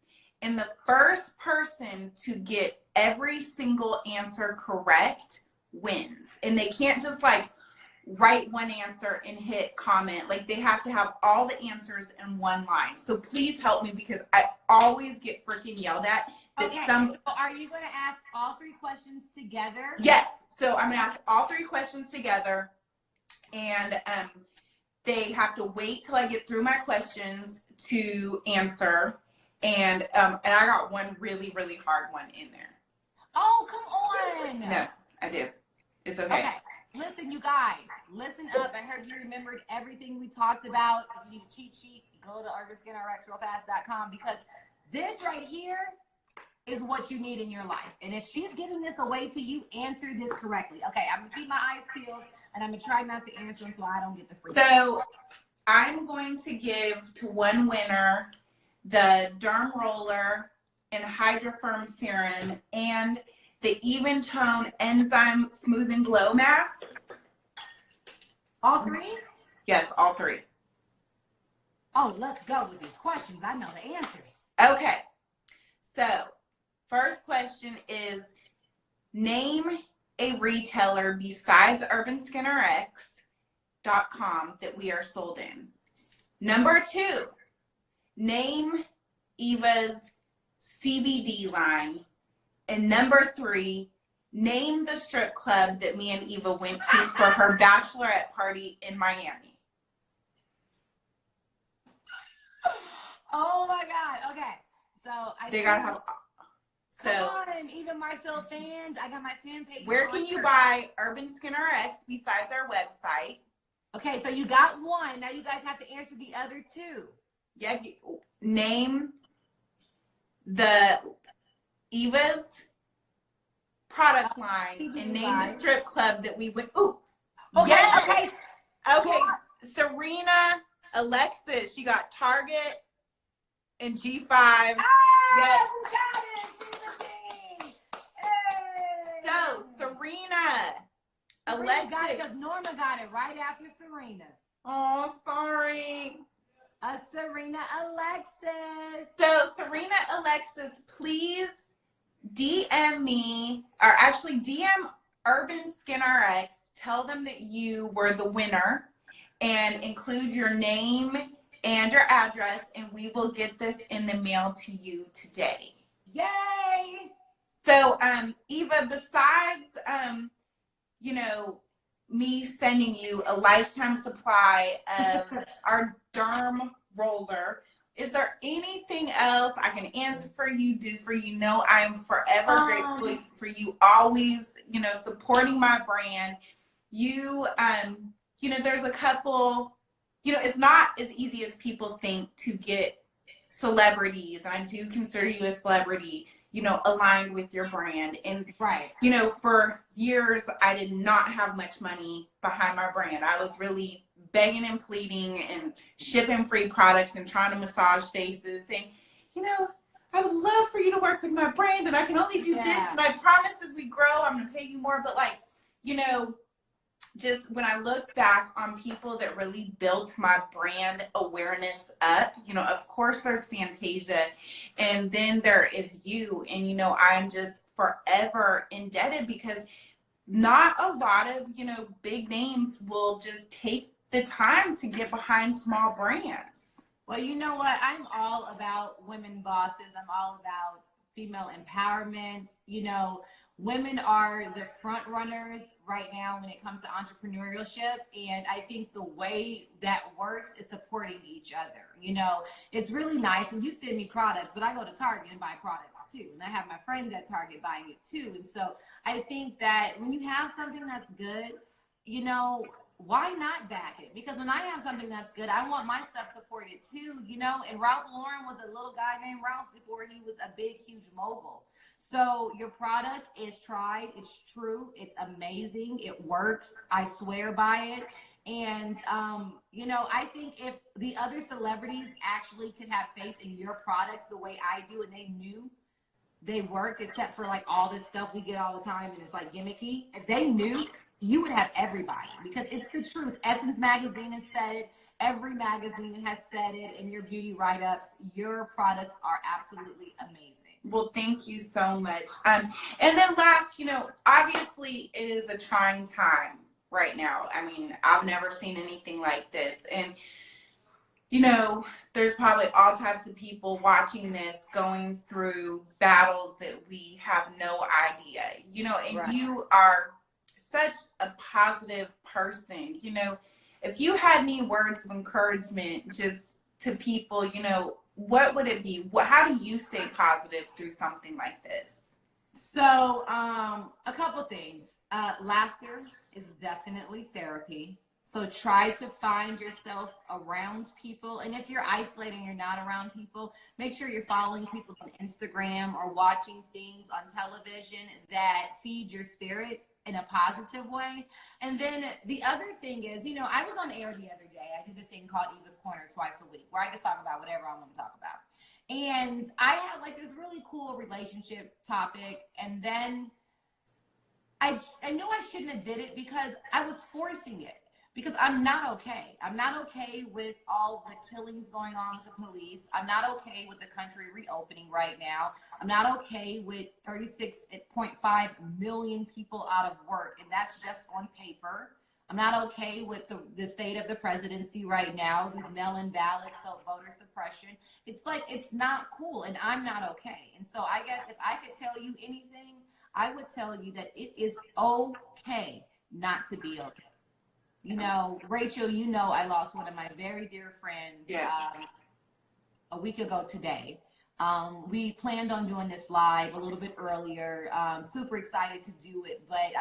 Speaker 1: And the first person to get every single answer correct wins. And they can't just like write one answer and hit comment. Like they have to have all the answers in one line. So please help me because I always get freaking yelled at.
Speaker 2: Okay, so are you going to ask all 3 questions together?
Speaker 1: Yes. So I'm going to ask all 3 questions together. And they have to wait till I get through my questions to answer. And I got one really, really hard one in there.
Speaker 2: Oh, come on.
Speaker 1: No, I do. It's okay.
Speaker 2: Okay. Listen, you guys, listen up. I heard you remembered everything we talked about. If you need a cheat sheet, go to urbanskinrxrealfast.com because this right here is what you need in your life. And if she's giving this away to you, answer this correctly. Okay, I'm going to keep my eyes peeled, and I'm going to try not to answer until I don't get the free.
Speaker 1: So I'm going to give to one winner the Derm Roller and Hydra Firm Serum and the Even Tone Enzyme Smooth and Glow Mask.
Speaker 2: All 3?
Speaker 1: Yes, all 3.
Speaker 2: Oh, let's go with these questions. I know the answers.
Speaker 1: Okay. So, first question is, name a retailer besides UrbanSkinRx.com that we are sold in. Number 2, name Eva's CBD line. And number 3, name the strip club that me and Eva went to for her bachelorette party in Miami.
Speaker 2: Oh my God. Okay. So
Speaker 1: They gotta have.
Speaker 2: Come on, even Marcille fans. I got my fan page.
Speaker 1: Where can you buy Urban Skinner X besides our website?
Speaker 2: Okay, so you got 1. Now you guys have to answer the other 2.
Speaker 1: Yeah. Name the Eva's product line and name the strip club that we went. Ooh.
Speaker 2: Okay.
Speaker 1: Yes. Okay. Serena Alexis. She got Target and G5.
Speaker 2: Ah,
Speaker 1: Yes.
Speaker 2: we got it. Hey.
Speaker 1: So Serena Alexis
Speaker 2: got it because Norma got it right after Serena.
Speaker 1: Oh, sorry.
Speaker 2: Serena Alexis.
Speaker 1: So Serena Alexis, please DM me, or actually DM Urban Skin RX. Tell them that you were the winner and include your name and your address, and we will get this in the mail to you today.
Speaker 2: Yay!
Speaker 1: So, Eva, besides, me sending you a lifetime supply of our Derm Roller, is there anything else I can answer for you, do for you? No, I'm forever grateful for you always, supporting my brand. You, there's a couple, it's not as easy as people think to get celebrities. And I do consider you a celebrity, aligned with your brand. And,
Speaker 2: right.
Speaker 1: For years, I did not have much money behind my brand. I was really begging and pleading and shipping free products and trying to massage faces, saying, I would love for you to work with my brand and I can only do this. And I promise as we grow, I'm going to pay you more. But just when I look back on people that really built my brand awareness up, of course there's Fantasia and then there is you. And, I'm just forever indebted because not a lot of, big names will just take the time to get behind small brands.
Speaker 2: Well, you know what? I'm all about women bosses. I'm all about female empowerment. women are the front runners right now when it comes to entrepreneurship. And I think the way that works is supporting each other. You know, it's really nice. And you send me products, but I go to Target and buy products too. And I have my friends at Target buying it too. And so I think that when you have something that's good, you know, why not back it? Because when I have something that's good, I want my stuff supported too, you know. And Ralph Lauren was a little guy named Ralph before he was a big, huge mogul. So your product is tried, it's true, it's amazing, it works. I swear by it. And you know, I think if the other celebrities actually could have faith in your products the way I do, and they knew they work, except for like all this stuff we get all the time and it's like gimmicky, if they knew, you would have everybody, because it's the truth. Essence Magazine has said it. Every magazine has said it. In your beauty write-ups, your products are absolutely amazing.
Speaker 1: Well, thank you so much. And then last, you know, obviously it is a trying time right now. I mean, I've never seen anything like this. And, you know, there's probably all types of people watching this going through battles that we have no idea, you know, and you are such a positive person. You know, if you had any words of encouragement just to people, you know, what would it be? How do you stay positive through something like this?
Speaker 2: So a couple things. Laughter is definitely therapy. So try to find yourself around people. And if you're isolating, you're not around people, make sure you're following people on Instagram or watching things on television that feed your spirit in a positive way. And then the other thing is, you know, I was on air the other day. I do this thing called Eva's Corner twice a week, where I just talk about whatever I want to talk about. And I had like this really cool relationship topic. And then I knew I shouldn't have did it because I was forcing it. Because I'm not okay. I'm not okay with all the killings going on with the police. I'm not okay with the country reopening right now. I'm not okay with 36.5 million people out of work, and that's just on paper. I'm not okay with the state of the presidency right now, these mail-in ballots, so voter suppression. It's like, it's not cool, and I'm not okay. And so I guess if I could tell you anything, I would tell you that it is okay not to be okay. You know, Rachel, you know, I lost one of my very dear friends a week ago today. We planned on doing this live a little bit earlier. Super excited to do it, but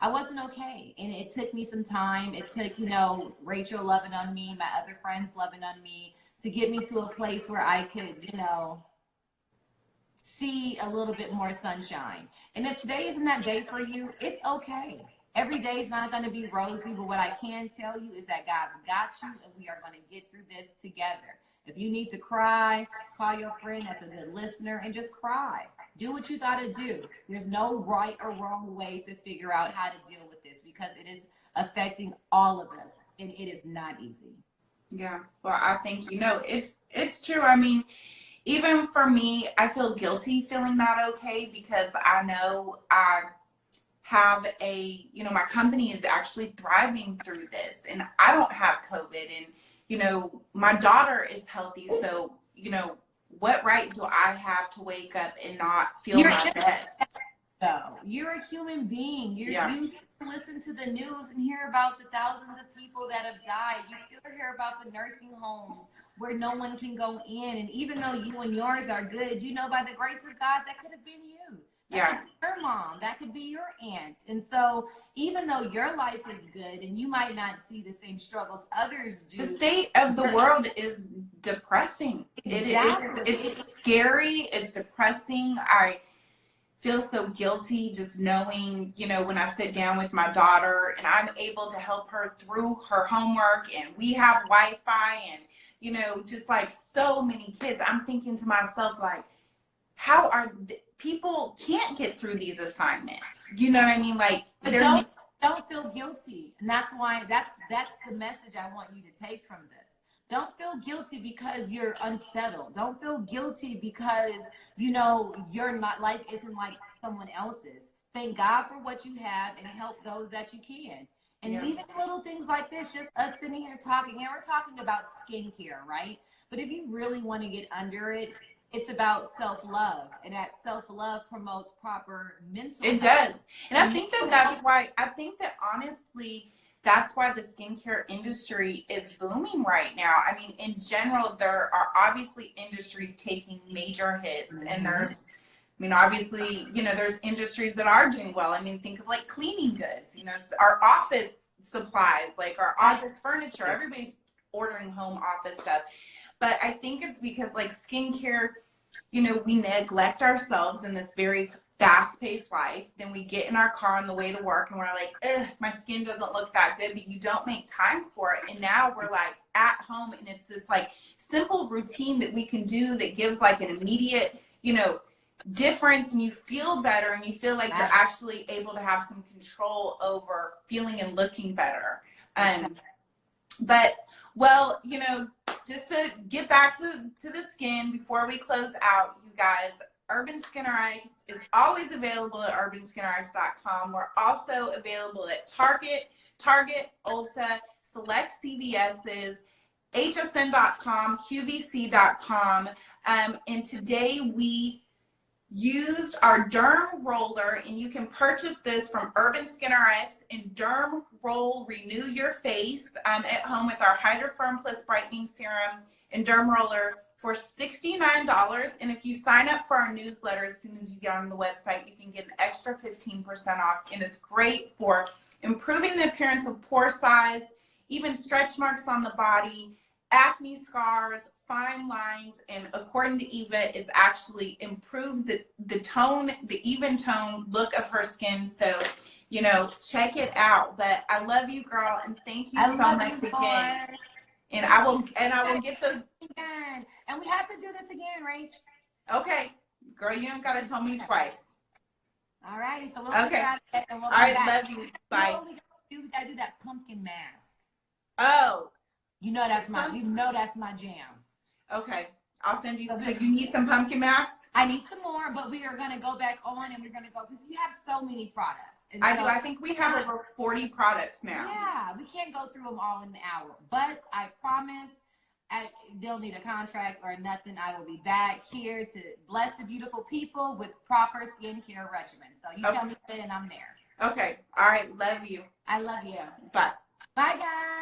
Speaker 2: I wasn't okay. And it took me some time. It took, you know, Rachel loving on me, my other friends loving on me, to get me to a place where I could, you know, see a little bit more sunshine. And if today isn't that day for you, it's okay. Every day is not going to be rosy, but what I can tell you is that God's got you, and we are going to get through this together. If you need to cry, call your friend that's a good listener and just cry. Do what you got to do. There's no right or wrong way to figure out how to deal with this, because it is affecting all of us, and it is not easy.
Speaker 1: Yeah, well, I think, you know, it's true. I mean, even for me, I feel guilty feeling not okay, because I know I have you know, my company is actually thriving through this, and I don't have COVID, and, you know, my daughter is healthy. So, you know, what right do I have to wake up and not feel my best?
Speaker 2: No, you're a human being. You listen to the news and hear about the thousands of people that have died. You still hear about the nursing homes where no one can go in. And even though you and yours are good, you know, by the grace of God, that could have been you. That could be your mom. That could be your aunt. And so even though your life is good and you might not see the same struggles others do,
Speaker 1: the state of the world is depressing.
Speaker 2: Exactly.
Speaker 1: It's scary. It's depressing. I feel so guilty just knowing, you know, when I sit down with my daughter and I'm able to help her through her homework, and we have Wi-Fi, and, you know, just like so many kids, I'm thinking to myself, like, how are people can't get through these assignments? You know what I mean? Like,
Speaker 2: don't feel guilty. And that's why that's the message I want you to take from this. Don't feel guilty because you're unsettled. Don't feel guilty because, you know, your life isn't like someone else's. Thank God for what you have and help those that you can. And even little things like this, just us sitting here talking, and we're talking about skincare, right? But if you really want to get under it, it's about self-love, and that self-love promotes proper mental
Speaker 1: It
Speaker 2: health.
Speaker 1: does. And I think that that's why, I think that honestly, that's why the skincare industry is booming right now. I mean, in general, there are obviously industries taking major hits, and there's, I mean, obviously, you know, there's industries that are doing well. I mean, think of like cleaning goods, you know, our office supplies, like our office furniture, everybody's ordering home office stuff. But I think it's because like skincare, you know, we neglect ourselves in this very fast-paced life. Then we get in our car on the way to work and we're like, ugh, my skin doesn't look that good, but you don't make time for it. And now we're like at home, and it's this like simple routine that we can do that gives like an immediate, you know, difference, and you feel better, and you feel like you're actually able to have some control over feeling and looking better. But well, you know, just to get back to the skin before we close out, you guys, Urban Skin Rx is always available at urbanskinrx.com. We're also available at Target, Ulta, select CVS's, hsn.com, qvc.com. And today we used our Derm Roller, and you can purchase this from Urban Skin Rx, and Derm Roll Renew Your Face at home with our Hydra Firm Plus Brightening Serum and Derm Roller for $69. And if you sign up for our newsletter as soon as you get on the website, you can get an extra 15% off. And it's great for improving the appearance of pore size, even stretch marks on the body, acne scars, fine lines, and according to Eva, it's actually improved the tone, the even tone look of her skin. So, you know, check it out. But I love you, girl, and thank you so much again. And I will get those
Speaker 2: again. And we have to do this again, Rach.
Speaker 1: Okay, girl, you don't gotta tell me twice.
Speaker 2: All righty, so we'll figure out it, and we'll
Speaker 1: all right,
Speaker 2: back.
Speaker 1: love you. Bye.
Speaker 2: We gotta do that pumpkin mask.
Speaker 1: Oh,
Speaker 2: you know that's my jam.
Speaker 1: Okay, I'll send you. So you need some pumpkin masks?
Speaker 2: I need some more, but we are gonna go back on, and we're gonna go because you have so many products. And
Speaker 1: I do. I think we have over 40 products now.
Speaker 2: Yeah, we can't go through them all in an hour, but I promise they'll need a contract or nothing. I will be back here to bless the beautiful people with proper skincare regimen. So you tell me when, and I'm there.
Speaker 1: Okay. All right. Love you.
Speaker 2: I love you.
Speaker 1: Bye.
Speaker 2: Bye, guys.